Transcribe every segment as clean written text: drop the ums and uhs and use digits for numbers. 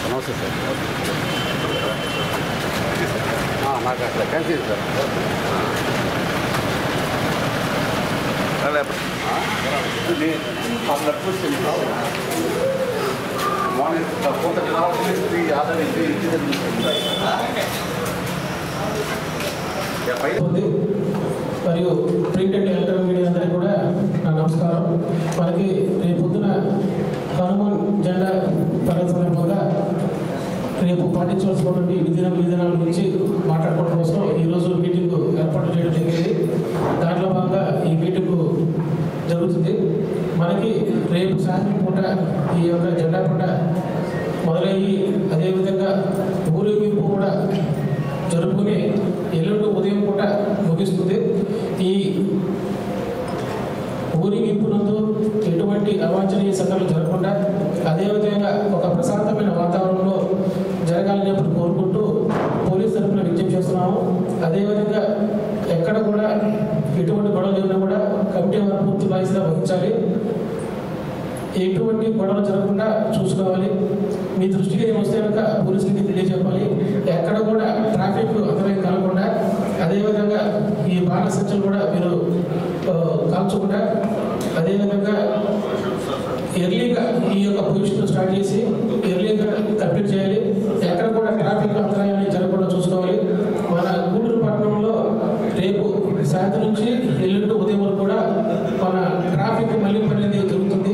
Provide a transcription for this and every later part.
నమస్తే సార్. నాకు అట్లా క్యాన్సిల్ సార్. మరియు ప్రింట్ అండ్ ఎలక్ట్రానిక్ మీడియా అందరికీ కూడా నా నమస్కారం. మనకి రేపు పొద్దున హనుమాన్ జెండా పండుగ సందర్భంగా రేపు పాటించవలసినటువంటి విధానాల గురించి మాట్లాడుకోవడం కోసం ఈరోజు మీటింగ్ ఏర్పాటు చేయడం జరిగింది. దాంట్లో భాగంగా ఈ మీటింగ్ జరుగుతుంది. మనకి రేపు సాయంత్రం పూట ఈ యొక్క జెండా పండుగ మొదలయ్యి అదేవిధంగా ఊరేగింపు కూడా జరుపుకుని ఎల్లుండి ఉదయం పూట ముగిస్తుంది. ఈ ఊరేగింపునందు ఎటువంటి అవాంఛనీయ సంఘటనలు జరగకుండా అదేవిధంగా ఒక ప్రశాంతమైన వాతావరణంలో జరగాలని కోరుకుంటూ పోలీస్ తరఫున విజ్ఞప్తి చేస్తున్నాము. అదేవిధంగా ఎక్కడ కూడా ఎటువంటి గొడవలు జరిగినా కూడా కమిటీ వారు పూర్తి బాధ్యత వహించాలి. ఎటువంటి గొడవలు జరగకుండా చూసుకోవాలి. మీ దృష్టికి వస్తే కనుక పోలీసులకి తెలియజెప్పాలి. ఎక్కడ కూడా ట్రాఫిక్ అంతరం కలగకుండా అదేవిధంగా ఈ బాణ సంచులు కూడా మీరు కాల్చకుండా అదేవిధంగా ఎర్లీగా ఈ యొక్క పొజిషన్ స్టార్ట్ చేసి ఎర్లీగా కంప్లీట్ చేయాలి. ఎక్కడ కూడా ట్రాఫిక్ అంతరాయాన్ని జరగకుండా చూసుకోవాలి. మన గూడూరు పట్టణంలో రేపు సాయంత్రం నుంచి ఎల్లుండి ఉదయం వరకు కూడా మన ట్రాఫిక్ మళ్లింపు అనేది జరుగుతుంది.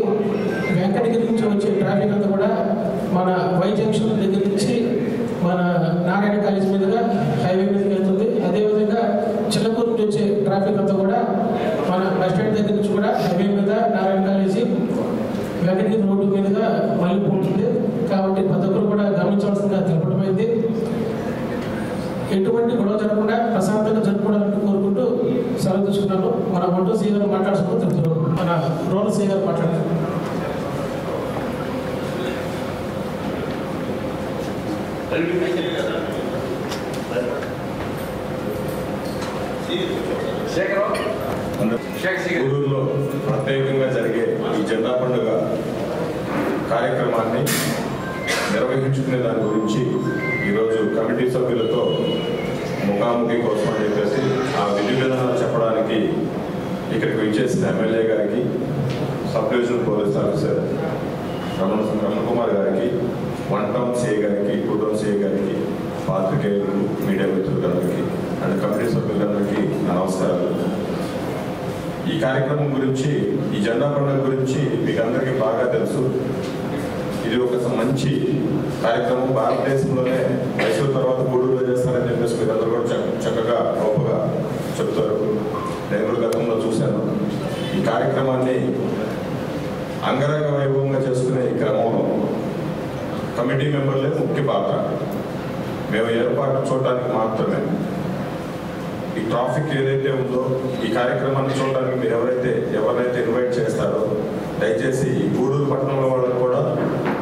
వెంకటగిరి నుంచి వచ్చే ట్రాఫిక్ అంతా కూడా మన వై జంక్షన్ దగ్గర నుంచి మన నారాయణ కాలేజ్ మీదుగా హైవే మీదకి వెళ్తుంది. అదేవిధంగా చిల్లకూరు నుంచి వచ్చే ట్రాఫిక్ అంతా కూడా మన బస్ స్టాండ్ దగ్గర నుంచి కూడా హైవే మీద నారాయణ కాలేజీ వెంకటగిరి రోడ్డు మీదుగా మళ్ళీ ఉంటుంది. కాబట్టి ప్రతి ఒక్కరు కూడా గమనించవలసిందిగా తెలపడమైంది. ఎటువంటి గొడవ జరగకుండా ప్రశాంతంగా జరుపుకోవడానికి కోరుకుంటూ సెలవు తీసుకున్నాను. మన వంటూ సీ గారు మాట్లాడుతూ తెలుపుతున్నాం. మన రోల్ సీ గారు మాట్లాడారు. గూడూరులో ప్రత్యేకంగా జరిగే ఈ జెండా పండుగ కార్యక్రమాన్ని నిర్వహించుకునే దాని గురించి ఈరోజు కమిటీ సభ్యులతో ముఖాముఖి కోసం అని చెప్పేసి ఆ విధి విధానాలు చెప్పడానికి ఇక్కడికి విచ్చేసిన ఎమ్మెల్యే గారికి, sub divisional police officer Ramana Kumar గారికి, 1 టౌన్ సిఐ గారికి, 2 టౌన్ సిఐ గారికి, పాత్రికేయులకు, మీడియా మిత్రులందరికీ అండ్ కమిటీ సభ్యులందరికీ నమస్కారాలు. ఈ కార్యక్రమం గురించి, ఈ జెండా పండుగ గురించి మీకు అందరికీ బాగా తెలుసు. ఇది ఒక మంచి కార్యక్రమం. భారతదేశంలోనే మైసూరు తర్వాత గూడూరులో చేస్తారని చెప్పేసి మీరు అందరూ కూడా చక్కగా గొప్పగా చెప్తారు. నేను కూడా గతంలో చూశాను. ఈ కార్యక్రమాన్ని అంగరంగ వైభవంగా చేసుకునే ఈ క్రమంలో కమిటీ మెంబర్లే ముఖ్య పాత్ర. మేము ఏర్పాటు చూడడానికి మాత్రమే. ఈ ట్రాఫిక్ ఏదైతే ఉందో ఈ కార్యక్రమాన్ని చూడడానికి మీరు ఎవరైతే ఇన్వైట్ చేస్తారో దయచేసి ఈ గూడూరు పట్టణంలో వాళ్ళకు కూడా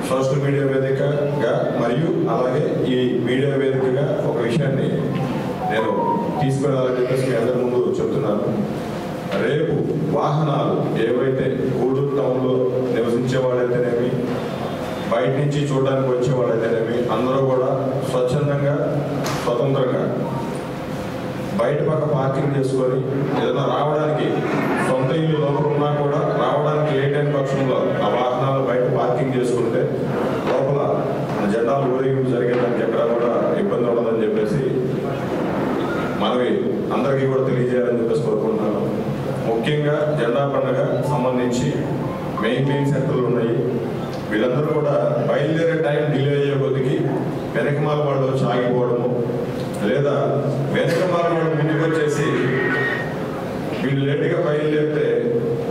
సోషల్ మీడియా వేదికగా మరియు అలాగే ఈ మీడియా వేదికగా ఒక విషయాన్ని నేను తీసుకెళ్ళాలని చెప్పేసి మీ అందరి ముందు చెప్తున్నాను. రేపు వాహనాలు ఏవైతే గూడూరు టౌన్లో నివసించే వాళ్ళైతేనేమి, బయట నుంచి చూడడానికి వచ్చే వాళ్ళైతేనేమి అందరూ కూడా స్వచ్ఛందంగా స్వతంత్రంగా బయట పక్క పార్కింగ్ చేసుకొని ఏదైనా రావడానికి సొంత ఇల్లు లోపల ఉన్నా కూడా రావడానికి లేట్ అయిన పక్షంలో ఆ వాహనాలు బయట పార్కింగ్ చేసుకుంటే లోపల జెండాలు ఊరేగింపు జరిగేదానికి ఎక్కడా కూడా ఇబ్బంది ఉండదని చెప్పేసి మనవి అందరికీ కూడా తెలియజేయాలని చెప్పేసి కోరుకుంటున్నాను. ముఖ్యంగా జెండా పండుగ సంబంధించి మెయిన్ సెంటర్లు ఉన్నాయి. వీళ్ళందరూ కూడా బయలుదేరే టైం డిలే అయ్యే కొద్దికి వెనకమాల వాళ్ళు వచ్చి ఆగిపోవడము, లేదా వెనకమాల వాళ్ళు ముందుకు వచ్చేసి వీళ్ళు లేట్గా బయలుదేరితే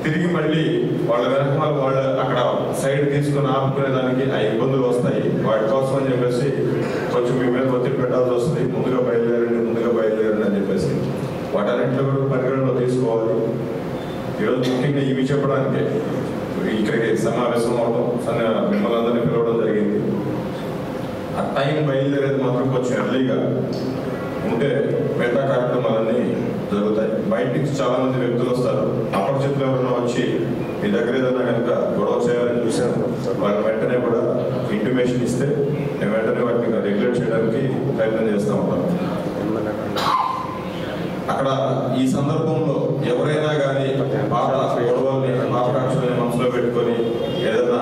తిరిగి మళ్ళీ వాళ్ళ వెనకమాల వాళ్ళు అక్కడ సైడ్ తీసుకుని ఆపుకునేదానికి ఆ ఇబ్బందులు వస్తాయి. వాటి కోసం అని చెప్పేసి కొంచెం మీ మీద ఒత్తిడి పెట్టాల్సి వస్తుంది. ముందుగా బయలుదేరండి అని చెప్పేసి వాటన్నింటిలో కూడా పరిగణలో తీసుకోవాలి. ఈరోజు ముఖ్యంగా ఇవి చెప్పడానికే ఇక్కడికి సమావేశం అవడం, మిమ్మల్ని అందరినీ పిలవడం జరిగింది. ఆ టైం బయలుదేరేది మాత్రం కొంచెం ఎర్లీగా ఉంటే మిగతా కార్యక్రమాలన్నీ జరుగుతాయి. బయట నుంచి చాలా మంది వ్యక్తులు వస్తారు. అపరిచితులు ఎవరైనా వచ్చి మీ దగ్గర ఏదైనా కనుక గొడవ చేయాలని చూశాను, వాళ్ళని వెంటనే కూడా ఇంటిమేషన్ ఇస్తే మేము వెంటనే వాటిని రెగ్యులేట్ చేయడానికి ప్రయత్నం చేస్తూ ఉంటాం. అక్కడ ఈ సందర్భంలో ఎవరైనా కానీ పాత గొడవల్ని పాపకాక్షల్ని మనసులో పెట్టుకొని ఏదైనా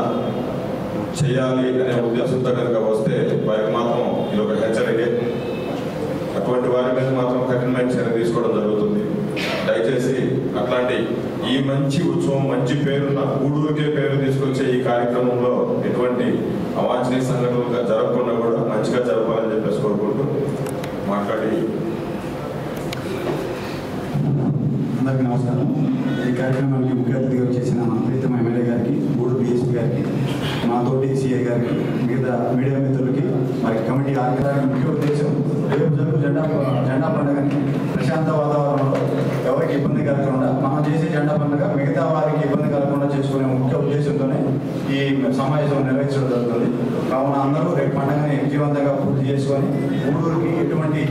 చేయాలి అనే ఉద్దేశంతో కనుక వస్తే వారికి మాత్రం ఇది ఒక హెచ్చరికే. అటువంటి వారి మీద మాత్రం కఠినమైన చర్య తీసుకోవడం జరుగుతుంది. దయచేసి అట్లాంటి ఈ మంచి ఉత్సవం, మంచి పేరున్న గూడూరుకే పేరు తీసుకొచ్చే ఈ కార్యక్రమంలో ఎటువంటి అవాంఛనీయ సంఘటనలుగా జరగకుండా కూడా మంచిగా జరపాలని చెప్పేసి కోరుకుంటూ మాట్లాడి. అందరికీ నమస్కారం. ఈ కార్యక్రమానికి ముఖ్య అతిథిగా చేసిన ప్రీతమ ఎమ్మెల్యే గారికి, గూడూరు డిఎస్పీ గారికి, మాతోటి సిఐ గారికి, మిగతా మీడియా మిత్రులకి, మరి కమిటీ ఆర్గనైజర్ ముఖ్య ఉద్దేశం రేపు జరుగు జెండా పండుగని ప్రశాంత వాతావరణంలో ఎవరికి ఇబ్బంది కలగకుండా, మనం చేసే జెండా పండుగ మిగతా వారికి ఇబ్బంది కలగకుండా చేసుకునే ముఖ్య ఉద్దేశంతోనే ఈ సమావేశం నిర్వహించడం జరుగుతుంది. కావున అందరూ రేపు పండుగని విజయవంతంగా పూర్తి చేసుకొని గూడూరుకి ఎటువంటి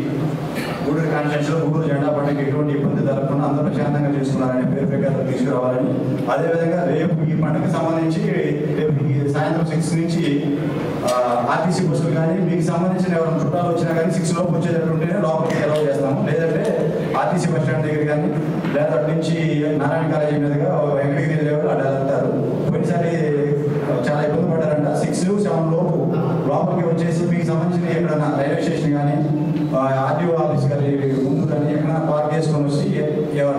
గూడూరు కాన్స్టిట్యూన్సీలో గూడూరు జెండా పండుగ ఎటువంటి ఇబ్బంది జరగకుండా అందరూ ప్రశాంతంగా చేసుకున్నారని పేరు ప్రకారం తీసుకురావాలని, అదేవిధంగా రేపు ఈ పండుగకు సంబంధించి రేపు సాయంత్రం 6 నుంచి ఆర్టీసీ బస్సులు కానీ మీకు సంబంధించిన ఎవరైనా చుట్టాలు వచ్చినా కానీ 6 లోపు వచ్చేటట్టుంటేనే లోపలికి అలౌ చేస్తాము. లేదంటే ఆర్టీసీ బస్ స్టాండ్ దగ్గర కానీ లేదా అటు నుంచి నారాయణ కాలేజీ మీదుగా వెంకటగిరి లేవల్ అటు వెళ్తారు. పోయినసారి చాలా ఇబ్బంది పడ్డారంట. 6-7 లోపు లోపలికి వచ్చేసి మీకు సంబంధించిన ఎక్కడైనా రైల్వే స్టేషన్ కానీ ఆర్టీఓ ఆఫీస్ కానీ ముందు కానీ ఎక్కడైనా పార్క్ చేసుకొని వచ్చి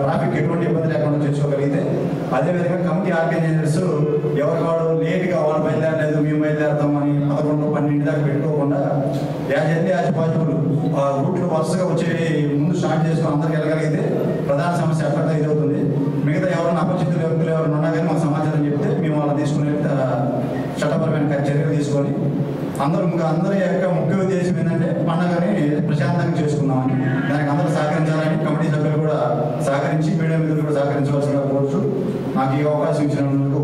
ట్రాఫిక్ ఎటువంటి ఇబ్బంది లేకుండా చేసుకోగలిగితే, అదేవిధంగా కమిటీ ఆర్గనైజర్స్ ఎవరికి వాడు లేట్గా వాళ్ళు బయలుదేరలేదు మేము బయలుదేరుతామని 11-12 దాకా పెట్టుకోకుండా యాజ్ పాజిబుల్ రూట్లో వరుసగా వచ్చే ముందు స్టార్ట్ చేసుకొని అందరికి వెళ్ళగలిగితే ప్రధాన సమస్య అక్కడ ఇదవుతుంది. మిగతా ఎవరైనా అపరిచితుల వ్యక్తులు ఎవరైనా ఉన్నా కానీ మాకు సమాచారం చెప్తే మేము వాళ్ళని తీసుకునే చట్టపరమైన చర్యలు తీసుకొని అందరి యొక్క ముఖ్య ఉద్దేశం ఏంటంటే పండుగని ప్రశాంతంగా చేసుకుందామని, దానికి అందరూ సహకరించాలని కమిటీ సభ్యులు కూడా సహకరించి మీడియా మిత్రులు కూడా సహకరించవలసిందిగా కోరుతూ నాకు ఈ అవకాశం ఇచ్చినందుకు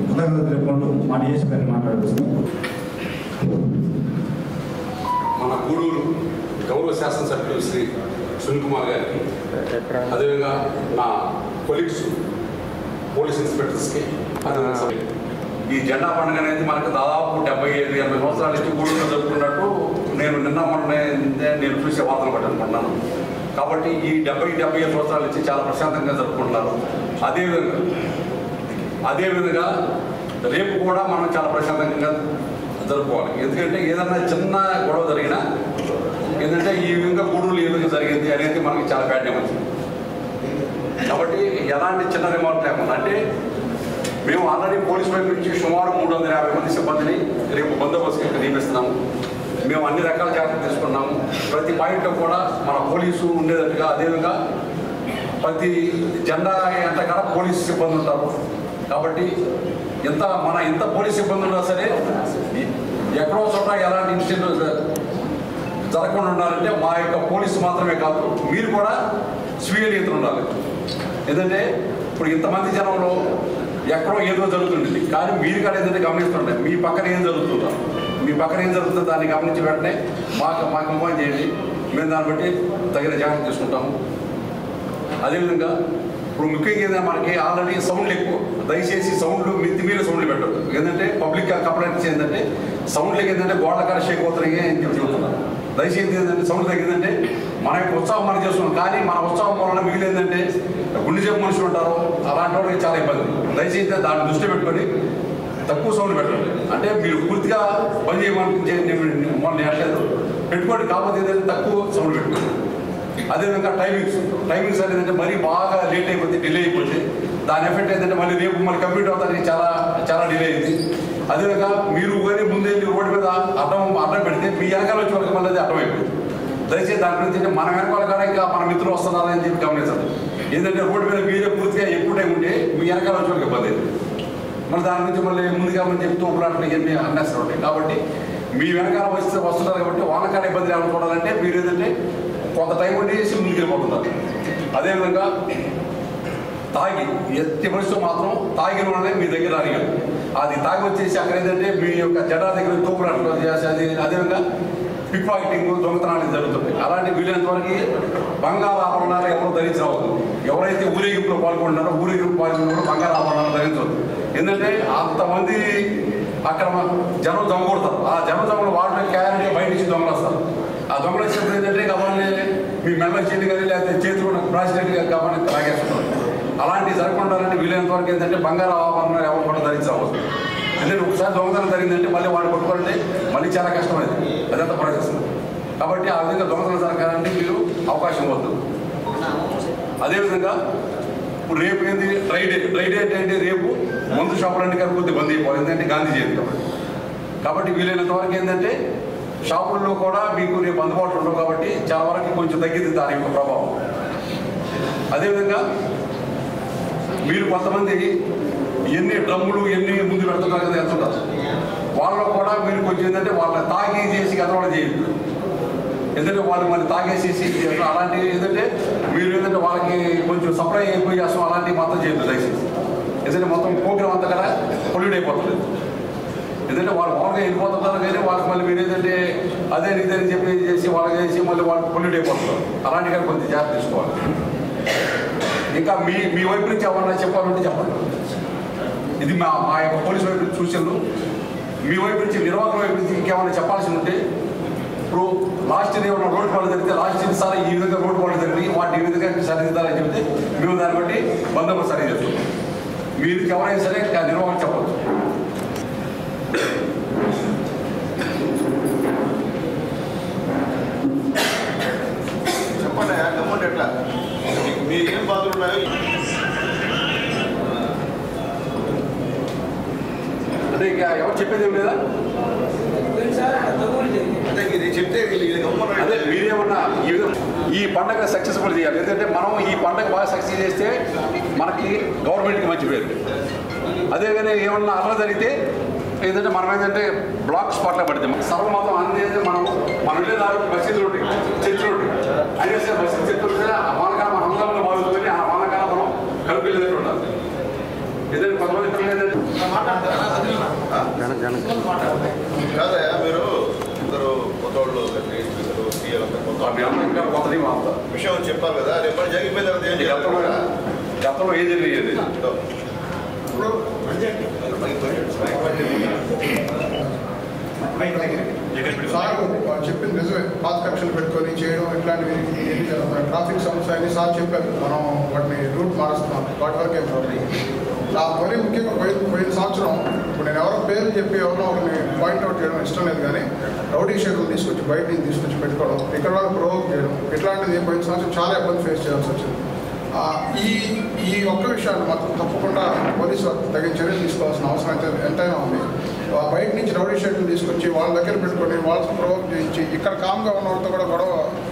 కృతజ్ఞతలు తెలుపుకుంటూ మా డిఎస్పీ గారిని మాట్లాడుతుంది. మన గూడూరు గౌరవ శాసనసభ్యులు శ్రీ సునీల్ కుమార్ గారికి, అదేవిధంగా నా కొలీగ్స్ పోలీస్ ఇన్స్పెక్టర్స్కి, ఈ జెండా పండుగ అనేది మనకు దాదాపు 75-80 సంవత్సరాల నుంచి గూడూరులో జరుపుకున్నట్టు నేను చూసే వార్తలు బట్టి అనుకుంటున్నాను. కాబట్టి ఈ 70-75 సంవత్సరాల నుంచి చాలా ప్రశాంతంగా జరుపుకుంటున్నారు. అదేవిధంగా రేపు కూడా మనం చాలా ప్రశాంతంగా జరుపుకోవాలి. ఎందుకంటే ఏదన్నా చిన్న గొడవ జరిగినా ఏంటంటే ఈ విధంగా గూడూరులో ఏ విధంగా జరిగింది అనేది మనకి చాలా బ్యాడ్ డ్యామేజ్. కాబట్టి ఎలాంటి చిన్న రిమార్క్ లేకుండా, అంటే మేము ఆల్రెడీ పోలీస్ వైపు నుంచి సుమారు 350 మంది సిబ్బందిని రేపు బందోబస్తుకి నియమిస్తున్నాము. మేము అన్ని రకాల జాగ్రత్తలు తీసుకున్నాము. ప్రతి పాయింట్లో కూడా మన పోలీసు ఉండేటట్టుగా, అదేవిధంగా ప్రతి జెండా ఎంత కాడ పోలీసు సిబ్బంది ఉంటారు. కాబట్టి ఎంత పోలీస్ సిబ్బంది ఉన్నా సరే ఎక్కడో చోట ఎలాంటి ఇన్సిడెంట్ జరగకుండా ఉండాలంటే మా యొక్క పోలీసు మాత్రమే కాదు, మీరు కూడా స్వీయ నియంత్రణ ఉండాలి. ఎందుకంటే ఇప్పుడు ఇంతమంది జనంలో ఎక్కడో ఏదో జరుగుతుంది, కానీ మీరు కూడా ఏదైతే గమనిస్తుంటే మీ పక్కన ఏం జరుగుతుందో, దాన్ని గమనించి వెంటనే మాకు ఇన్ఫార్మ్ చేయండి. మేము దాన్ని బట్టి తగిన జాగ్రత్త తీసుకుంటాము. అదేవిధంగా ఇప్పుడు ముఖ్యంగా ఏంటంటే మనకి ఆల్రెడీ సౌండ్లు ఎక్కువ, దయచేసి సౌండ్లు మితిమీర సౌండ్లు పెట్టదు. ఏంటంటే పబ్లిక్ కంప్లైంట్స్ ఏంటంటే సౌండ్లకి ఏంటంటే గోడల కాడ షేక్ అవుతున్నాయి అని చెప్పి చెబుతున్నారు. దయచేసి ఏంటంటే సౌండ్ తగ్గిందంటే మన యొక్క ఉత్సాహం మనం చేస్తున్నాం, కానీ మన ఉత్సాహం వలన మిగిలిందంటే గుండె జబ్బు మనుషులు ఉంటారు, అలాంటి వాళ్ళకి చాలా ఇబ్బంది. దయచేసి దాన్ని దృష్టి పెట్టుకొని తక్కువ సౌండ్ పెట్టండి. అంటే మీరు పూర్తిగా బంద్ చేయమని అట్లేదు పెట్టుకోండి, కాకపోతే ఏంటంటే తక్కువ సౌండ్ పెట్టుకోండి. అదేవిధంగా టైమింగ్స్ అనేది మరీ బాగా లేట్ అయిపోతే, డిలే అయిపోతే దాని ఎఫెక్ట్ ఏంటంటే మళ్ళీ కంప్లీట్ అవుతానికి చాలా డిలే అయింది. అదేవిధంగా మీరు కానీ ముందే రోడ్డు మీద అడ్డం పెడితే మీ వెనకాల వచ్చే వాళ్ళకి మళ్ళీ అది అర్థమైపోయింది. దయచేసి దాని గురించి మన వెనకాల కూడా ఇంకా మన మిత్రులు వస్తున్నారని చెప్పి గమనించండి. ఏంటంటే రోడ్డు మీద మీరే పూర్తిగా ఎక్కువ టైం ఉంటే మీ వెనకాల వచ్చే వాళ్ళకి ఇబ్బంది అయింది. మళ్ళీ దాని గురించి మళ్ళీ ముందుగా మనం చెప్తూ ఉపలాంటి ఇవన్నీ అన్నేస్తూ ఉంటాయి. కాబట్టి మీ వెనకాల వస్తున్నారు కాబట్టి వాళ్ళకాల ఇబ్బంది లేకుండా చూడాలంటే మీరు ఏంటంటే కొంత టైం ఉండేసి ముందుకు వెళ్ళిపోతున్నారు. అదేవిధంగా తాగి ఎత్తి పరిస్థితులు మాత్రం తాగిన వాళ్ళనే మీ దగ్గర అడిగారు. అది తాగి వచ్చేసి అక్కడ ఏంటంటే మీ యొక్క జెండా దగ్గర తోపునట్లు చేసి అది అదేవిధంగా పిక్ పాకెటింగ్ దొంగతనాలు జరుగుతుంది. అలాంటి వీలైనంత వరకు బంగారు ఆభరణాలు ఎవరు ధరించవద్దు. ఎవరైతే ఊరేగింపులో పాల్గొంటున్నారో ఊరేగింపు పాల్గొన్న బంగారు ఆభరణాలు ధరించవద్దు. ఎందుకంటే అంతమంది అక్కడ జనం దొంగ కొడతారు. ఆ జనం దొంగలు వాళ్ళ క్యారెట్ బయట నుంచి దొంగలు వస్తారు. ఆ దొంగలు వచ్చినప్పుడు ఏంటంటే గవర్ని మీ మెల్ల చేతి కానీ లేకపోతే చేతులు ప్రెసిడెంట్గా గవర్ని లాగేస్తున్నారు. అలాంటివి జరగకుండాలంటే వీలైనంత వరకు ఏంటంటే బంగారు ఆభరణాలు ఎవరు కూడా ధరించవచ్చు. ఎందుకంటే ఒకసారి దొంగతనం జరిగిందంటే మళ్ళీ వాడు కొట్టుకోవాలంటే మళ్ళీ చాలా కష్టమైంది. అదంతా ప్రాసెస్. కాబట్టి ఆ విధంగా దొంగతనం జరగాలంటే మీరు అవకాశం వద్దు. అదేవిధంగా ఇప్పుడు రేపు ఏంది డ్రై డే అంటే రేపు మందు షాపులన్నీ కొద్ది బంద్ అయిపోవాలి. ఎందుకంటే గాంధీ జయంతి కాబట్టి వీలైనంత వరకు ఏంటంటే షాపుల్లో కూడా మీకు రేపు అందుబాటులో ఉండవు. కాబట్టి చాలా వరకు కొంచెం తగ్గింది దాని యొక్క ప్రభావం. అదేవిధంగా మీరు కొంతమంది ఎన్ని డ్రమ్ములు ఎన్ని ముందు పెడుతున్నారు కదా వెళ్తుంటారు. వాళ్ళలో కూడా మీరు కొంచెం ఏంటంటే వాళ్ళని తాగి చేసి గతంలో చేయదు. ఎందుకంటే వాళ్ళు మళ్ళీ తాగేసేసి అలాంటివి ఏంటంటే మీరు ఏంటంటే వాళ్ళకి కొంచెం సప్లై అయిపోయి చేస్తాం అలాంటివి మాత్రం చేయదు దయచేసి. ఎందుకంటే మొత్తం ప్రోగ్రామ్ అంతా కదా పొల్యూట్ అయిపోతుంది. ఎందుకంటే వాళ్ళు మామూలుగా వెళ్ళిపోతుంటారు కానీ వాళ్ళకి మళ్ళీ మీరు ఏంటంటే అదే ఇదని చెప్పి చేసి వాళ్ళకి చేసి మళ్ళీ వాళ్ళు పొల్యూట్ అయిపోతున్నారు. అలాంటి కానీ కొంచెం జాగ్రత్త తీసుకోవాలి. ఇంకా మీ వైపు నుంచి ఏమన్నా చెప్పాలంటే చెప్పండి. ఇది మా యొక్క పోలీసు వైపు నుంచి సూచనలు. మీ వైపు నుంచి నిర్వాహకుల వైపు నుంచి ఇంకేమైనా చెప్పాల్సి ఉంటే ఇప్పుడు లాస్ట్ ఇయర్ ఏమైనా రోడ్డు పనులు జరిగితే లాస్ట్ ఇయర్ సార్ ఈ విధంగా రోడ్డు పనులు జరిగి వాటి ఈ విధంగా సరిదిద్దాలని చెప్తే మేము దాన్ని బట్టి బందోబస్తు సరి చేస్తాం. మీరు ఎవరైనా సరే నిర్వాహకులు చెప్పవచ్చు. చెప్పండి అమౌంట్ ఎట్లా మీరు ఏం బాధలు ఉన్నాయో అంటే ఇంకా ఎవరు చెప్పేది ఏం లేదా? అంటే ఇది చెప్తే అదే మీరేమన్నా ఈ పండగ సక్సెస్ఫుల్ చేయాలి. ఎందుకంటే మనం ఈ పండగ బాగా సక్సెస్ చేస్తే మనకి గవర్నమెంట్కి మంచి పేరు. అదేగానే ఏమన్నా అలా జరిగితే ఏంటంటే మనం ఏంటంటే బ్లాక్ స్పాట్లో పడితే సర్వమతం అన్నీ మనం వెళ్ళేదారు మసీదులు ఉంటాయి, చర్చిలు ఉంటాయి. అయినా సరే మసీదు చర్చలు ఉంటే ఆ వానకాలం మన హంగాల్లో బాగుంటుంది. ఆ వానకాలం మనం కలిపి వెళ్ళేది ఉండాలి. ఏదైనా కొంతమంది కాదయా మీరు ఇద్దరు కొత్తోళ్ళు కొత్త విషయం చెప్పాలి కదా. రేపు జరిగిపోయిన తర్వాత ఏం చేయాలి? గతంలో ఏం జరిగేది సార్ చెప్పింది నిజమే. పాత కక్షలు పెట్టుకొని చేయడం ఇట్లాంటివి ట్రాఫిక్ సమస్య అని సార్ చెప్పారు. మనం వాటిని రూట్ మారుస్తున్నాం. వాటి వరకే మరీ ముఖ్యంగా పోయిన సంవత్సరం ఇప్పుడు నేను ఎవరో పేర్లు చెప్పి ఎవరో ఒకరిని పాయింట్అవుట్ చేయడం ఇష్టం లేదు. కానీ రౌడీ షేర్లు తీసుకొచ్చి బయట నుంచి తీసుకొచ్చి పెట్టుకోవడం, ఇక్కడ వాళ్ళు ప్రొవోక్ చేయడం ఇట్లాంటిది పోయిన సంవత్సరం చాలా ఇబ్బంది ఫేస్ చేయాల్సి వచ్చింది. ఈ ఒక్క విషయాన్ని మాత్రం తప్పకుండా పోలీసు తగిన చర్యలు తీసుకోవాల్సిన అవసరం అయితే ఎంతైనా ఉంది. బయట నుంచి రౌడీ షీట్లు తీసుకొచ్చి వాళ్ళ దగ్గర పెట్టుకొని వాళ్ళతో ప్రొవోక్ చేయించి ఇక్కడ కామ్గా ఉన్న వాళ్ళతో కూడా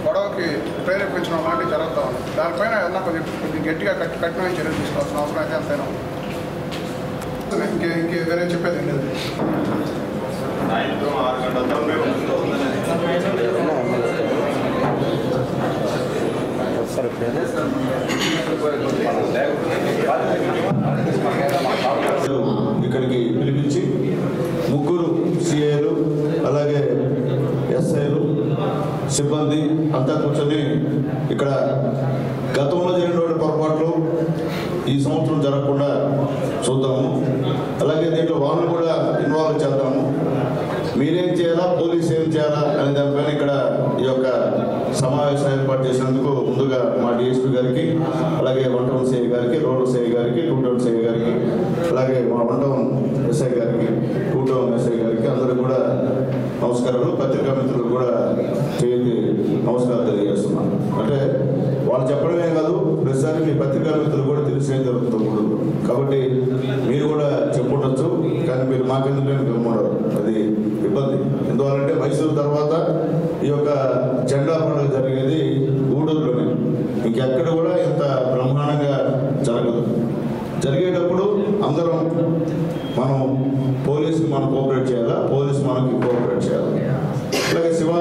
గొడవకి ప్రేరేపించడం లాంటివి జరుగుతూ ఉంది. దానిపైన ఏదన్నా కొద్దిగా గట్టిగా కఠినమైన చర్యలు తీసుకోవాల్సిన అవసరం అయితే ఎంతైనా ఉంది. ఇంకే వేరే చెప్పేది లేదు. సాయంత్రం 6 గంటలతో ఇక్కడికి పిలిపించి ముగ్గురు సిఐలు అలాగే ఎస్ఐలు సిబ్బంది అంతా కూర్చొని ఇక్కడ గతంలో జరిగిన పొరపాట్లు ఈ సంవత్సరం జరగకుండా చూద్దాము. అలాగే దీంట్లో వాళ్ళు కూడా ఇన్వాల్వ్ చేద్దాము. మీరేం చేయాలా, పోలీసు ఏం చేయాలా అనే దానిపైన ఇక్కడ ఈ యొక్క సమావేశం ఏర్పాటు చేసినందుకు ముందుగా మా డిఎస్పీ గారికి, అలాగే 1 టౌన్ సిఐ గారికి, రోడ్ సిఐ గారికి, 2 టౌన్ సిఐ గారికి, అలాగే మా 1 టౌన్ ఎస్ఐ గారికి, 2 టౌన్ ఎస్ఐ గారికి అందరూ కూడా నమస్కారాలు. పత్రికా మిత్రులు కూడా చేతి నమస్కారాలు తెలియజేస్తున్నాను. అంటే వాళ్ళు చెప్పడమే కాదు, ప్రతిసారి మీ పత్రికా మిత్రులు కూడా తెలిసేది జరుగుతుంది. కాబట్టి మీరు కూడా చెప్పుండొచ్చు, కానీ మీరు మాకెందుకు గమ్మన్నారు, అది ఇబ్బంది. ఎందువల్లంటే మైసూరు తర్వాత ఈ యొక్క జెండా పండుగ జరిగేది గూడూరులోనే, ఇంకెక్కడ కూడా ఇంత బ్రహ్మాండంగా జరగదు. జరిగేటప్పుడు అందరం మనం పోలీసుకి మనం కోఆపరేట్ చేయాలా, పోలీసు మనకి కోఆపరేట్ చేయాలి. అలాగే శివ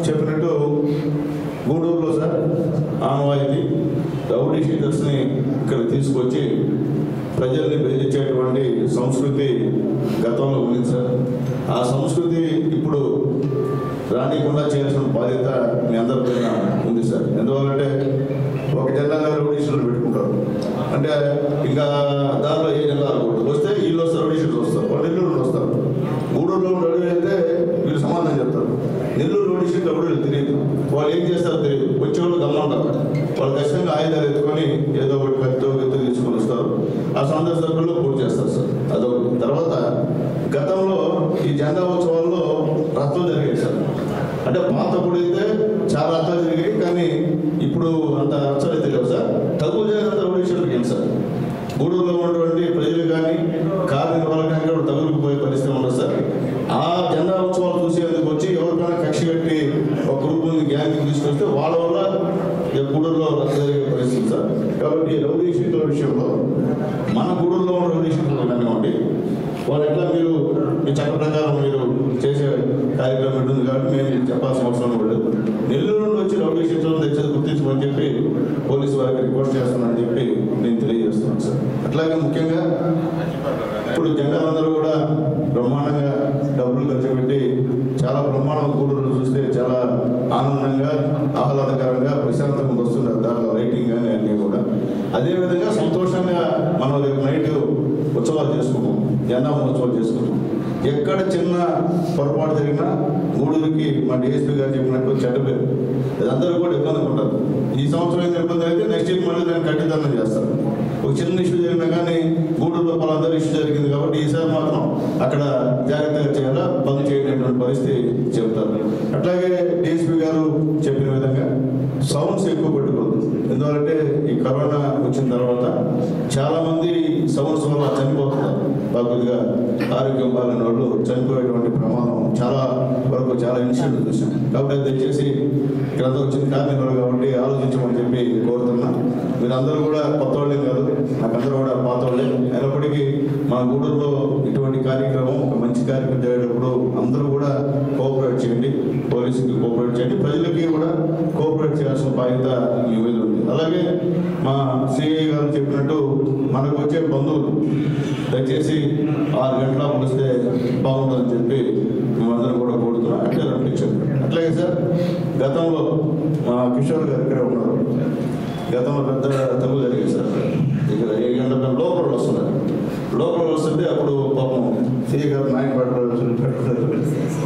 చెప్పినట్టు గూడూరులో సార్ ఆనవాయితీ రౌడీ షీటర్స్ని ఇక్కడ తీసుకొచ్చి ప్రజల్ని బెదిరించేటువంటి సంస్కృతి గతంలో ఉంది సార్. ఆ సంస్కృతి ఇప్పుడు రానికుండా చేయాల్సిన బాధ్యత మీ అందరి పైన ఉంది సార్. ఎందువల్లంటే ఒక జిల్లాలో రౌడీ షీటర్లు పెట్టుకుంటారు అంటే ఇంకా దానిలో ఏ జిల్లా వస్తే వీళ్ళు వస్తారు, రౌడీ షీటర్లు వస్తారు, వాళ్ళు నెల్లూరు వస్తారు. గూడూరులో రౌడీ అయితే వీళ్ళు సమాధానం చెప్తారు. నెల్లూరు రౌడీ షీటర్లు కూడా వీళ్ళు తెలియదు, వాళ్ళు ఏం చేస్తారో తెలియదు. వచ్చేవాళ్ళు గమ్మంటారు, వాళ్ళు ఖచ్చితంగా ఆయుధాలు ఎత్తుకొని ఏదో ఒకటి కత్తో ఎత్తు తీసుకొని వస్తారు. ఆ సందర్భంలో పూర్తి చేస్తారు సార్. అదొకటి. తర్వాత గతంలో ఈ జెండా ఉత్సవాల్లో రథాలు జరిగాయి సార్. అంటే పాతప్పుడు అయితే చాలా రథాలు జరిగాయి, కానీ ఇప్పుడు అంత రథాలు అయితే లేవు సార్. తక్కువ జాగ్రత్త రౌడీషీటర్లు ఏంటి సార్. గూడూరులో ఉన్నటువంటి ప్రజలు కానీ కార్మిక వర్గం కానీ కూడా తగులుకుపోయే పరిస్థితి ఉండదు సార్. ఆ జెండా ఉత్సవాలు చూసేందుకు వచ్చి ఎవరికైనా కక్ష పెట్టి ఒక గ్రూప్ గ్యాంగ్ తీసుకొస్తే వాళ్ళ వల్ల గూడూరులో రద్దు జరిగే పరిస్థితి సార్. కాబట్టి రౌడీ షీట్ల విషయంలో మన గూడూరులో ఉన్న రౌడీ షీట్లు కానివ్వండి, వాళ్ళు ఎట్లా మీరు మీ చట్ట ప్రకారం మీరు చేసే కార్యక్రమం ఉంటుంది కాబట్టి మేము చెప్పాల్సిన అవసరం లేదు. నెల్లూరు నుండి వచ్చి రౌడీ షీట్లను తెచ్చేది గుర్తించమని చెప్పి పోలీసు వారికి రిక్వెస్ట్ చేస్తున్నానని చెప్పి నేను తెలియజేస్తున్నాను సార్. అట్లాగే ముఖ్యంగా ఇప్పుడు జెండాలందరూ కూడా బ్రహ్మాండంగా డబ్బులు ఖర్చు పెట్టి చాలా బ్రహ్మాండంగా గూడూరు చూస్తే చాలా ఆనందంగా ఆహ్లాదకరంగా ప్రశాంతంగా వస్తున్నారు. దాంట్లో లైటింగ్ కానీ అన్నీ కూడా అదేవిధంగా సంతోషంగా మనం రేపు నైట్ ఉత్సవాలు చేసుకుంటాం, జెండా ఉత్సవాలు చేసుకుంటాం. ఎక్కడ చిన్న పొరపాటు జరిగినా గూడూరుకి మా డిఎస్పీ గారు చెప్పినట్టు చెడ్డ పేరు, అందరూ కూడా ఇబ్బంది పడ్డారు. ఈ సంవత్సరం ఏదైనా ఇబ్బంది అయితే నెక్స్ట్ ఇయర్ మళ్ళీ దాన్ని కఠినంగా చేస్తారు. ఒక చిన్న ఇష్యూ జరిగినా కానీ గూడూరులో వాళ్ళందరూ ఇష్యూ జరిగింది కాబట్టి ఈసారి మాత్రం అక్కడ జాగ్రత్తగా చేయాలా, బంద్ చేయలేటువంటి పరిస్థితి చెబుతారు. అట్లాగే డిఎస్పీ గారు చెప్పిన విధంగా సౌండ్స్ ఎక్కువ పెట్టుకోవద్దు. ఎందుకంటే ఈ కరోనా వచ్చిన తర్వాత చాలా మంది సౌండ్స్ వల్ల చనిపోతున్నారు. కొద్దిగా ఆరోగ్యం బాగాలేని వాళ్ళు చనిపోయేటువంటి ప్రమాదం చాలా వరకు చాలా ఇన్సిడెంట్ చూసాం. కాబట్టి దయచేసి ఇక్కడంతా వచ్చిన కార్మికులు కాబట్టి ఆలోచించమని చెప్పి కోరుతున్నా. మీరందరూ కూడా కొత్త వాళ్ళే కాదు, నాకందరూ కూడా పాత వాళ్ళే. అయినప్పటికీ మన గూడూరులో ఇటువంటి కార్యక్రమం ఒక మంచి కార్యక్రమం జరిగేటప్పుడు అందరూ కూడా కోఆపరేట్ చేయండి, పోలీసుకి కోఆపరేట్ చేయండి, ప్రజలకి కూడా కోఆపరేట్ చేయాల్సిన బాధ్యత మీ మీద ఉంది. అలాగే మా సిఐ గారు చెప్పినట్టు మనకు వచ్చే బంధువులు దయచేసి 6 గంటలకు వస్తే బాగుంటుందని చెప్పి మేమందరం కూడా కోరుతున్నాం. అంటే రంపించారు. అట్లాగే సార్ గతంలో మా కిషోర్ గారు ఇక్కడే ఉన్నారు. గతంలో పెద్ద తప్పు జరిగింది సార్. ఇక్కడ 7 గంటల లోపల వస్తున్నారు. లోపల వస్తుంటే అప్పుడు పాపం సిఐ గారు నాయన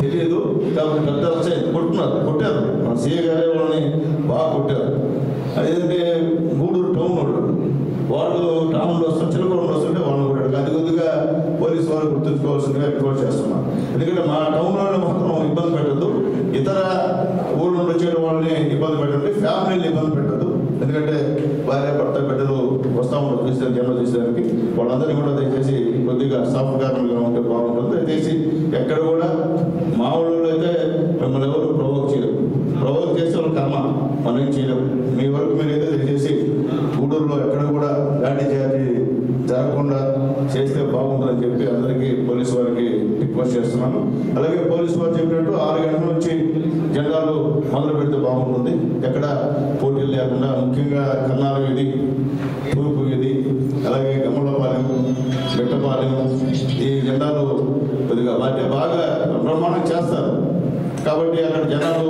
తెలియదు కాబట్టి పెద్ద వచ్చాయి కొట్టారు. మా సిఐ గారే వాళ్ళని బాగా కొట్టారు. అదేంటే గూడూరు టౌన్ వాళ్ళు టౌన్లో వస్తారు, చిలకూరులో వస్తుంటే వాళ్ళని కొట్టాడు. అది కొద్దిగా పోలీసు వారు గుర్తుంచుకోవాల్సిందిగా రిపోర్ట్ చేస్తున్నాం. ఎందుకంటే మా టౌన్లో మాత్రం ఇబ్బంది పెట్టద్దు, ఇతర ఊళ్ళ నుండి వచ్చే వాళ్ళని ఇబ్బంది పెట్టండి, ఫ్యామిలీని ఇబ్బంది పెట్టద్దు. ఎందుకంటే భార్య భర్త బిడ్డలు వస్తా ఉంటారు చూసేదానికి, జన్మ చూసేదానికి. వాళ్ళందరినీ కూడా దయచేసి కొద్దిగా సాఫ్ట్ కార్నర్గా ఉంటే బాగుంటుంది. దయచేసి ఎక్కడ కూడా మా ఊళ్ళో అయితే మిమ్మల్ని ఎవరు ప్రవోక్ చేయరు. ప్రవోక్ చేస్తే వాళ్ళ కర్మ, మనం ఏం చేయలేము. మీ వరకు మీరు ఏదో దయచేసి గూడూరులో ఎక్కడ కూడా లాఠీ చార్జీ జరగకుండా చేస్తే బాగుంటుందని చెప్పి అందరికీ పోలీసు వారికి రిక్వెస్ట్ చేస్తున్నాను. అలాగే పోలీసు వారు చెప్పినట్టు 6 గంటల నుంచి జెండాలు మొదలు పెడితే బాగుంటుంది. ఎక్కడ పోటీలు లేకుండా ముఖ్యంగా కర్నాల వీధి, తూర్పు వీధి, అలాగే గమ్మలపాలెం, బెట్టపాలెం ఈ జెండాలు కొద్దిగా అంటే బాగా బ్రహ్మాండం చేస్తారు. కాబట్టి అక్కడ జనాలు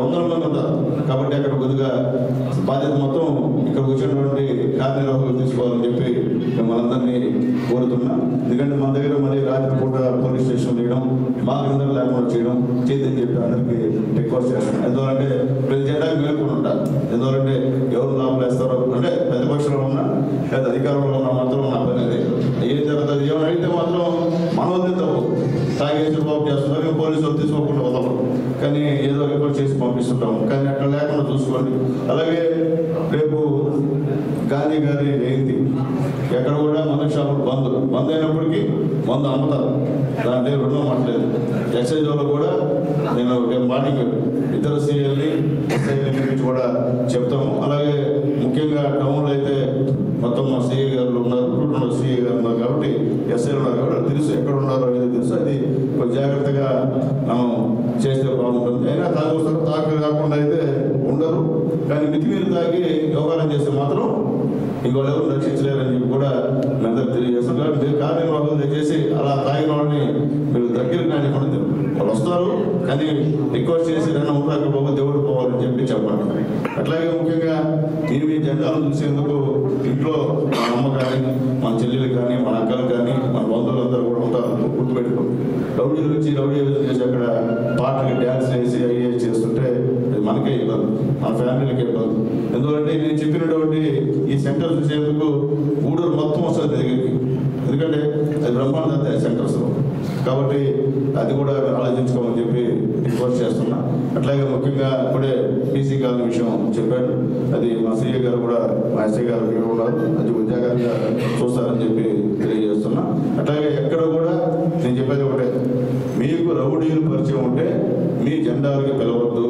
100 మంది ఉంటారు. కాబట్టి అక్కడ కొద్దిగా బాధ్యత మొత్తం ఇక్కడ వచ్చినటువంటి కార్యనిర్వాహకులు తీసుకోవాలని చెప్పి మనందరినీ కోరుతున్నా. ఎందుకంటే మన దగ్గర మరి రాత్రిపూట పోలీస్ స్టేషన్ చేయడం, మాకు లేకుండా చేయడం చేయదని చెప్పి అందరికీ రిక్వెస్ట్ చేస్తాను. ఎందుకంటే ప్రతి జెండాకి మేలుకొని ఉంటారు. ఎందుకంటే ఎవరు లాభలేస్తారో అంటే ప్రతిపక్షంలో ఉన్నా లేదా అధికారంలో ఉన్నా మాత్రం నా పని అది ఏం జరుగుతుంది. ఏమైనా అడిగితే మాత్రం మనోదే తప్పు, తాగేసి బాబు చేస్తున్నారు, పోలీసులు తీసుకోకుండా వదలరు. కానీ ఏదో రిపోర్ట్ చేసి పంపిస్తుంటాము. కానీ అట్లా లేకుండా చూసుకోండి. అలాగే రేపు గాంధీ గారి జయంతి, ఎక్కడ కూడా మందు షాపులు బంద్ అయినప్పటికీ మందు అమ్ముతారు. దాంట్లో రెండో మాట్లేదు. ఎక్సైజ్ వాళ్ళు కూడా నేను మార్నింగ్ ఇతర సీఎల్ని ఎస్ఐల గురించి కూడా చెప్తాము. అలాగే ముఖ్యంగా టౌన్లో అయితే మొత్తం మా సిఐ గారు ఉన్నారు, సిఐ గారు ఉన్నారు కాబట్టి ఎస్ఐలు ఉన్నారు కాబట్టి తెలుసు ఎక్కడ ఉన్నారో ఏదో తెలుసు. అది కొంచెం జాగ్రత్తగా మనం చేస్తే బాగుంటుంది. అయినా తాగు కాకుండా అయితే ఉండరు. కానీ మితిమీరి తాగి వ్యవహారం చేస్తే మాత్రం ఇంకోళ్ళు ఎవరు రక్షించలేరని చెప్పి కూడా మీ అందరికి తెలియజేస్తాం. కాబట్టి మీరు కార్యనిర్వాహకులు దయచేసి అలా తాగిన వాళ్ళని మీరు దగ్గర కానీ వాళ్ళు వస్తారు, కానీ రిక్వెస్ట్ చేసి నన్ను ఉంటాక బాబు దేవుడు పోవాలని చెప్పండి. అట్లాగే ముఖ్యంగా మీరు మీ జెండాలను చూసేందుకు ఇంట్లో మా అమ్మ కానీ మన చెల్లెలు కానీ మన అక్కలు కానీ మన బంధువులందరూ కూడా ఉంటారు. గుర్తుపెట్టుకోండి, రౌడీలు వచ్చి రౌడీ చేసి అక్కడ పాటలు డ్యాన్స్ వేసి అయ్యే చేస్తుంటే అది మనకే ఇబ్బంది, మన ఫ్యామిలీకి ఇబ్బంది. ఎందుకంటే నేను చెప్పినటువంటి ఈ సెంటర్ చూసేందుకు గూడూరు మొత్తం వస్తుంది దగ్గరికి, ఎందుకంటే అది బ్రహ్మాండ సెంటర్స్ కాబట్టి అది కూడా ఆలోచించుకోమని చెప్పి రిక్వెస్ట్ చేస్తున్నా. అట్లాగే ముఖ్యంగా ఇప్పుడే పీసీ కాలనీ విషయం చెప్పారు, అది మా సీఏ గారు కూడా మా ఎస్ఐ గారు ఉన్నారు, అది ఉద్యోగాలుగా చూస్తారని చెప్పి తెలియజేస్తున్నా. అట్లాగే ఎక్కడ కూడా నేను చెప్పేది ఒకటే, మీకు రౌడీలు పరిచయం ఉంటే మీ జెండాలకి పిలవద్దు,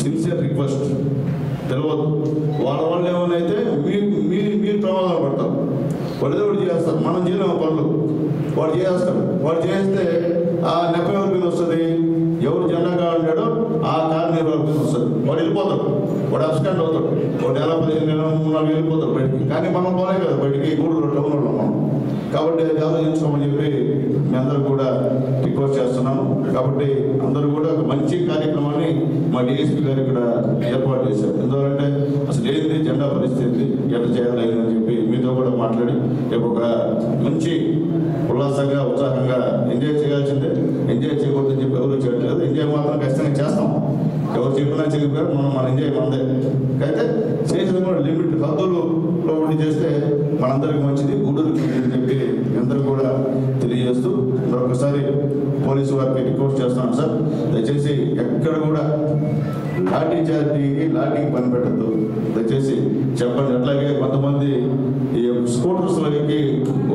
సిన్సియర్ రిక్వెస్ట్, తెలియదు. వాళ్ళు ఏమైనా మీరు ప్రమాదాలు పడతారు, వాడు చేస్తారు, మనం చేయలేము పనులు, వాడు చేస్తారు. వాడు చేస్తే ఆ నెప్ప ఎవరి మీద వస్తుంది, ఎవరు జెండా కావాలంటాడో ఆ కార్యనిర్వాహకుల మీద వస్తుంది. వాడు వెళ్ళిపోతాడు, వాడు అబ్స్కాండ్ అవుతాడు, వాడు 15 నెలలు 3 నెలలు వెళ్ళిపోతాడు బయటికి. కానీ మనం పోలే కదా బయటికి, గూడూరు టౌన్లో మనం. కాబట్టి అది ఆలోచించుకోమని చెప్పి మీ అందరూ కూడా రిక్వెస్ట్ చేస్తున్నాము. కాబట్టి అందరూ కూడా ఒక మంచి కార్యక్రమాన్ని మా డిఎస్పీ గారు ఇక్కడ ఏర్పాటు చేశారు. ఎందుకంటే అసలు ఏంటి జెండా పరిస్థితి ఎట్లా చేయాలి అని చెప్పి మీతో కూడా మాట్లాడి రేపు ఒక మంచి ఉల్లాసంగా ఉత్సాహంగా ఎంజాయ్ చేయాల్సిందే. ఎంజాయ్ చేయకూడదని చెప్పి ఎవరు చేయట్లేదు, ఎంజాయ్ మాత్రం ఖచ్చితంగా చేస్తాం. ఎవరు చెప్పినా చెప్పారు, మన ఎంజాయ్ మనదే. అయితే చేసేది కూడా లిమిట్ హద్దులో ఉండి చేస్తే మనందరికీ మంచిది, గూడూరుకి అని చెప్పి అందరూ కూడా తెలియజేస్తూ మరొకసారి పోలీసు వారికి రిక్వెస్ట్ చేస్తున్నాను సార్, దయచేసి ఎక్కడ కూడా లాఠీ చార్జీకి లాఠీకి పని పెట్టద్దు, దయచేసి చెప్పండి. అట్లాగే కొంతమంది ఈ స్కూటర్స్లోకి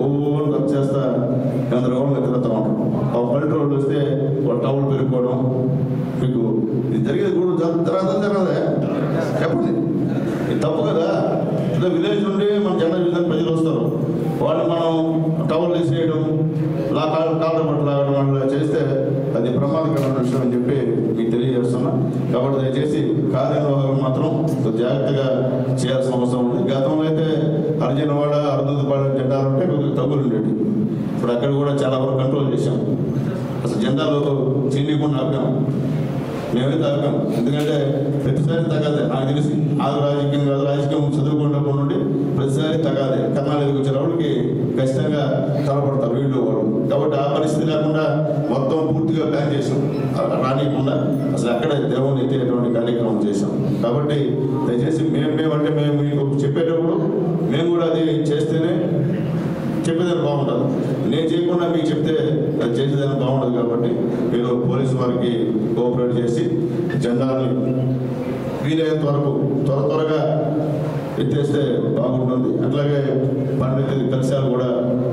ఓవర్ వర్క్ చేస్తా గందరగోళంగా తిరుగుతూ ఉంటాం. ఆ పల్లెటూరు రోడ్లు వస్తే వాళ్ళ టౌన్ పెరిగిపోవడం, మీకు ఇది జరిగేది కూడా జరగదే చెప్పండి, ఇది తప్పు కదా. ఇలా విలేజ్ నుండి మన జెండా చూసిన ప్రజలు వస్తారు, వాళ్ళు మనం టవల్ వేసేయడం, కాళ్ళ పట్టు లాగడం అట్లా చేస్తే అది ప్రమాదకరమైన విషయం అని చెప్పి మీకు తెలియజేస్తున్నా. కాబట్టి దయచేసి కార్యనిర్వాహకులు మాత్రం జాగ్రత్తగా చేయాల్సిన అవసరం ఉంది. గతంలో అయితే హరిజనవాడ అరుదుపాడ జెండాలు ఉంటే కొద్దిగా తగ్గులు ఉండేవి, ఇప్పుడు అక్కడ కూడా చాలా వరకు కంట్రోల్ చేశాం. అసలు జెండాలు చేయకుండా ఆపాం, మేమైతే ఆపాం. ఎందుకంటే ప్రతిసారి తగాదే, నాకు తెలిసి ఆది రాజకీయం కాదు, రాజకీయం చదువుకున్నప్పుడు నుండి ప్రతిసారి తగాదే. కర్ణాటకకి వచ్చేటప్పటికి ఖచ్చితంగా తలపడతారు వీళ్ళు వాళ్ళు. కాబట్టి ఆ పరిస్థితి లేకుండా మొత్తం పూర్తిగా ప్లాన్ చేసాం, రానియకుండా అసలు అక్కడే దేవుని ఎత్తేటువంటి కార్యక్రమం చేశాం. కాబట్టి దయచేసి మేమంటే మేము మీకు చెప్పేటప్పుడు మేము కూడా అది చేస్తేనే చెప్పేదాన్ని బాగుంటుంది, నేను చేయకుండా మీకు చెప్తే అది చేసేదాన్ని బాగుంటుంది. కాబట్టి మీరు పోలీసు వారికి కోఆపరేట్ చేసి జెండాని వీలైనంత వరకు త్వరగా ఎత్తేస్తే బాగుంటుంది. అట్లాగే పండిత కలశాలు కూడా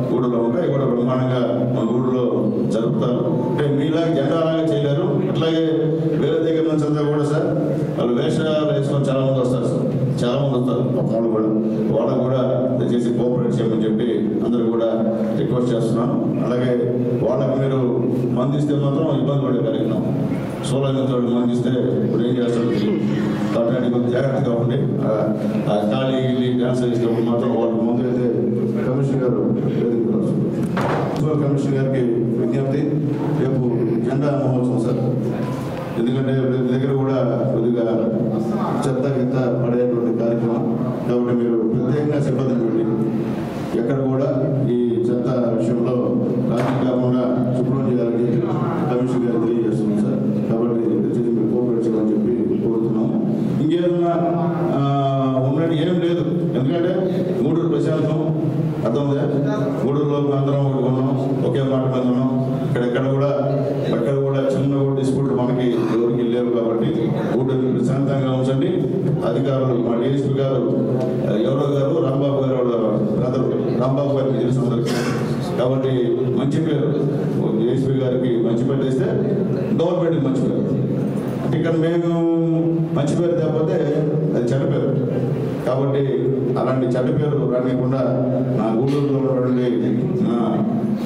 గూడులో ఉంటాయి, కూడా బ్రహ్మాండంగా మా గూడులో జరుపుతారు. అంటే మీలాగా జెండా అలాగే చేయలేరు. అట్లాగే వేరే దగ్గర నుంచి అంతా కూడా సార్ వాళ్ళు వేషాలు వేసుకొని చాలా మంది వస్తారు సార్, చాలా మంది వస్తారు వాళ్ళు కూడా, వాళ్ళకు కూడా దయచేసి కోఆపరేట్ చేయమని చెప్పి అందరూ కూడా రిక్వెస్ట్ చేస్తున్నాను. అలాగే వాళ్ళకి మీరు మందిస్తే మాత్రం ఇబ్బంది పడే కార్యక్రమం, సోలంతో మందిస్తే ఇప్పుడు ఏం చేస్తారు కాబట్టి కొంచెం జాగ్రత్తగా ఉండి ఆ ఖాళీ డ్యాన్స్ వేసినప్పుడు మాత్రం వాళ్ళకి ముందు అయితే కమిషనర్ గారు కమిషనర్ గారికి విజ్ఞప్తి, రేపు జెండా మహోత్సవం సార్, ఎందుకంటే ప్రతి దగ్గర కూడా కొద్దిగా చెత్త గిత్త పడేటువంటి కార్యక్రమం. కాబట్టి మీరు ప్రత్యేకంగా సిబ్బందిని పెట్టి ఎక్కడ కూడా ఈ చెత్త విషయంలో రాజీ కాకుండా శుభ్రం చేయాలని కమిషన్ గారు తెలియజేస్తుంది సార్. కాబట్టి మీరు కోఆపరేట్ చేయమని చెప్పి కోరుతున్నాము. ఇంకేదన్నా ఉన్నట్టు ఏం లేదు, ఎందుకంటే గూడూరు ప్రశాంతం అర్థమవుదా, గూడూరులో అందరం ఒకటి ఉన్నాం, ఒకే మాట మీద ఉన్నాం. ఎక్కడ కూడా చిన్న డిస్ప్యూట్ మనకి ఎవరికి లేవు. కాబట్టి గూడూరు ప్రశాంతంగా ఉంచండి. అధికారులు మా డిఎస్పీ గారు ఎవరో గారు రాంబాబు గారు బ్రదర్ రాంబాబు గారికి తెలుసు అందరికీ. కాబట్టి మంచి పేరు డిఎస్పీ గారికి మంచి పేరు తెస్తే గవర్నమెంట్కి మంచి పేరు. ఇక్కడ మేము మంచి పేరు తేకపోతే అది చెడ్డ పేరు. కాబట్టి అలాంటి చెడ్డ పేరు రానియకుండా నా గూడూరులో ఉన్నటువంటి నా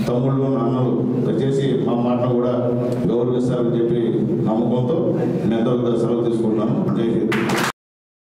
తమ్ముళ్ళు అన్నలు వచ్చేసి మా మాటను కూడా గౌరవిస్తారని చెప్పి నమ్మకంతో నేను సెలవు తీసుకుంటున్నాను. జై హింద్.